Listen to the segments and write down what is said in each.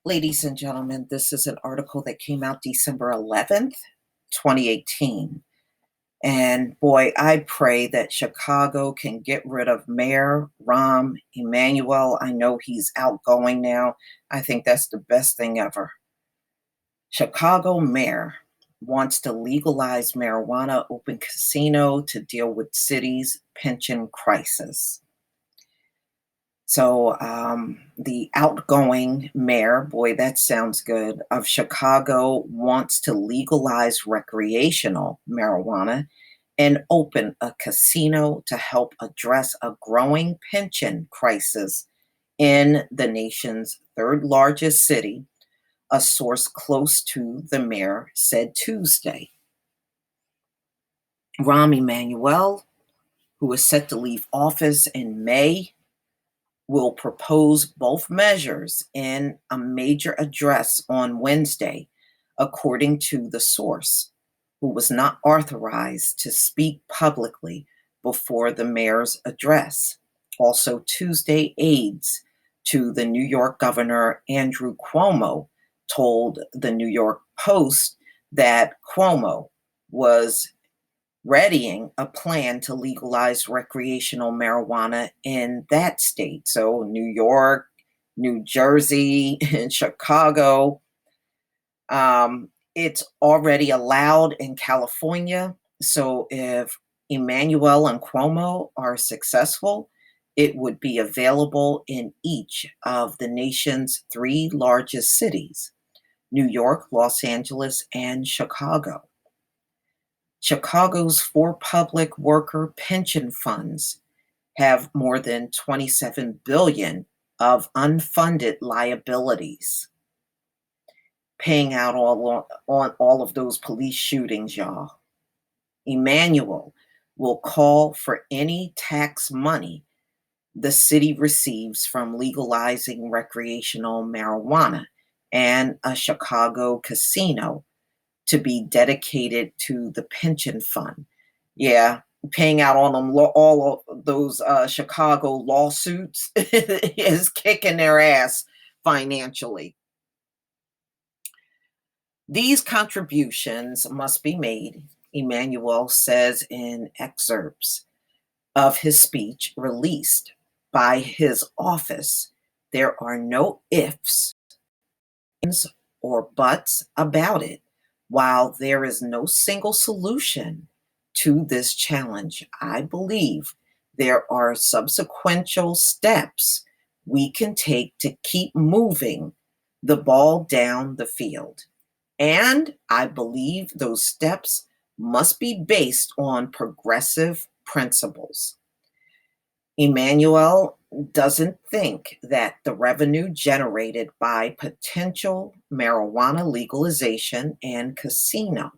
Ladies and gentlemen, this is an article that came out December 11th, 2018. And boy, I pray that Chicago can get rid of Mayor Rahm Emanuel. I know he's outgoing now. I think that's the best thing ever. Chicago mayor wants to legalize marijuana, open casino to deal with city's pension crisis. So the outgoing mayor, boy, that sounds good, of Chicago wants to legalize recreational marijuana and open a casino to help address a growing pension crisis in the nation's third largest city, a source close to the mayor said Tuesday. Rahm Emanuel, who is set to leave office in May, will propose both measures in a major address on Wednesday, according to the source, who was not authorized to speak publicly before the mayor's address. Also, Tuesday, aides to the New York governor Andrew Cuomo told the New York Post that Cuomo was readying a plan to legalize recreational marijuana in that state. So, New York, New Jersey, and Chicago. It's already allowed in California. So, if Emmanuel and Cuomo are successful, it would be available in each of the nation's three largest cities: New York, Los Angeles, and Chicago. Chicago's four public worker pension funds have more than 27 billion of unfunded liabilities, paying out on all of those police shootings, y'all. Emmanuel will call for any tax money the city receives from legalizing recreational marijuana and a Chicago casino to be dedicated to the pension fund. Yeah, paying out on them all of those Chicago lawsuits is kicking their ass financially. These contributions must be made, Emmanuel says in excerpts of his speech released by his office. There are no ifs or buts about it. While there is no single solution to this challenge, I believe there are subsequential steps we can take to keep moving the ball down the field. And I believe those steps must be based on progressive principles. Emmanuel doesn't think that the revenue generated by potential marijuana legalization and casino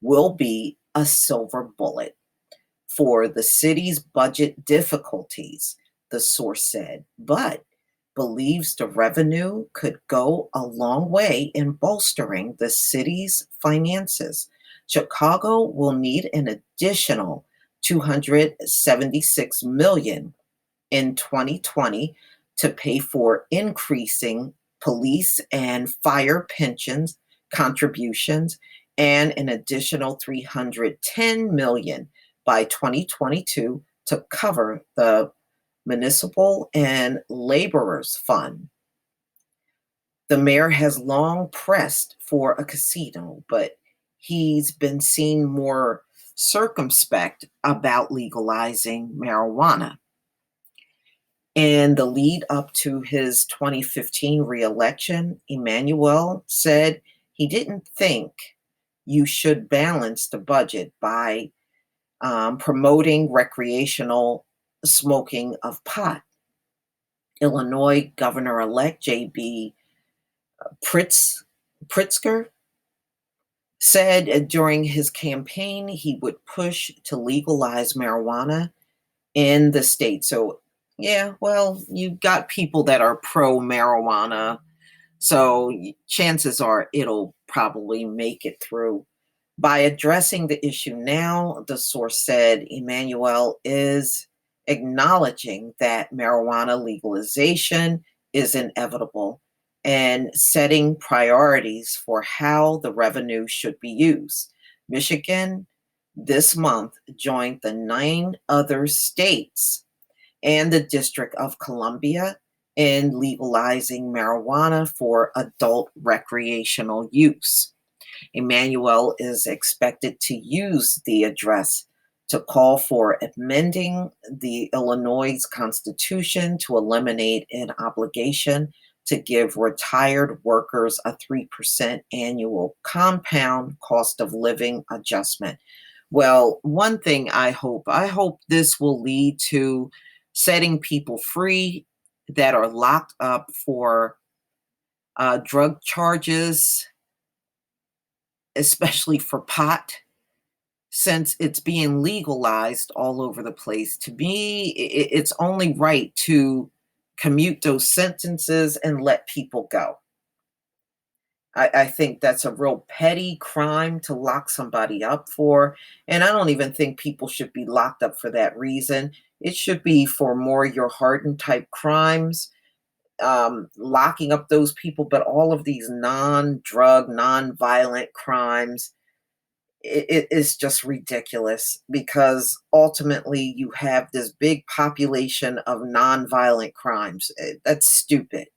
will be a silver bullet for the city's budget difficulties, the source said, but believes the revenue could go a long way in bolstering the city's finances. Chicago will need an additional 276 million in 2020 to pay for increasing police and fire pensions contributions and an additional 310 million by 2022 to cover the municipal and laborers fund. The mayor has long pressed for a casino, but he's been seen more circumspect about legalizing marijuana. In the lead up to his 2015 reelection, Emmanuel said he didn't think you should balance the budget by promoting recreational smoking of pot. Illinois Governor-elect J.B. Pritzker said during his campaign he would push to legalize marijuana in the state. So, yeah, well, you've got people that are pro marijuana, so chances are it'll probably make it through. By addressing the issue now, the source said Emmanuel is acknowledging that marijuana legalization is inevitable and setting priorities for how the revenue should be used. Michigan this month joined the 9 other states and the District of Columbia in legalizing marijuana for adult recreational use. Emmanuel is expected to use the address to call for amending the Illinois Constitution to eliminate an obligation to give retired workers a 3% annual compound cost of living adjustment. Well, one thing I hope this will lead to setting people free that are locked up for drug charges, especially for pot, since it's being legalized all over the place. To me, it's only right to commute those sentences and let people go. I think that's a real petty crime to lock somebody up for. And I don't even think people should be locked up for that reason. It should be for more your hardened type crimes, locking up those people. But all of these non drug, non violent crimes, it is just ridiculous because ultimately you have this big population of non-violent crimes. That's stupid.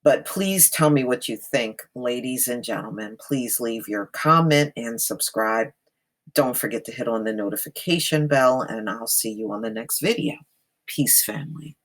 But please tell me what you think, ladies and gentlemen. Please leave your comment and subscribe. Don't forget to hit on the notification bell, and I'll see you on the next video. Peace, family.